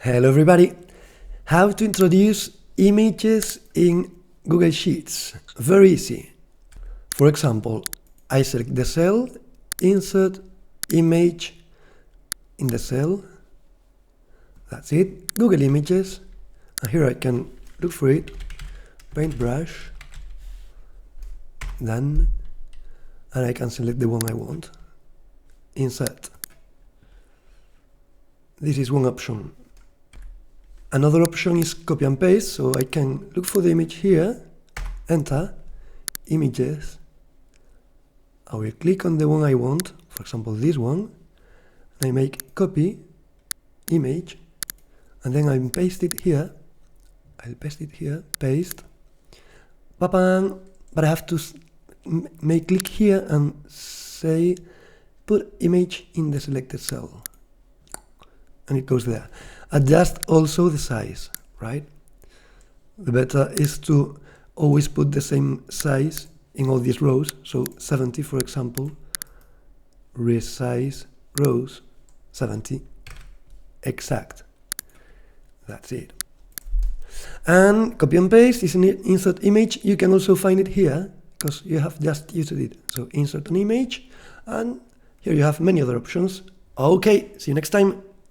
Hello everybody! How to introduce images in Google Sheets. Very easy. For example, I select the cell, insert image in the cell. That's it. Google Images. And here I can look for it. Paintbrush. Done. And I can select the one I want. Insert. This is one option. Another option is copy and paste, so I can look for the image here, enter, images. I will click on the one I want, for example this one, and I make copy, image, and then I paste it here. I'll paste it here, paste, ba-bang, but I have to click here and say put image in the selected cell. And it goes there. Adjust also the size, right? The better is to always put the same size in all these rows. So 70, for example, resize rows, 70, exact. That's it. And copy and paste is an insert image. You can also find it here because you have just used it. So insert an image, and here you have many other options. Okay, see you next time.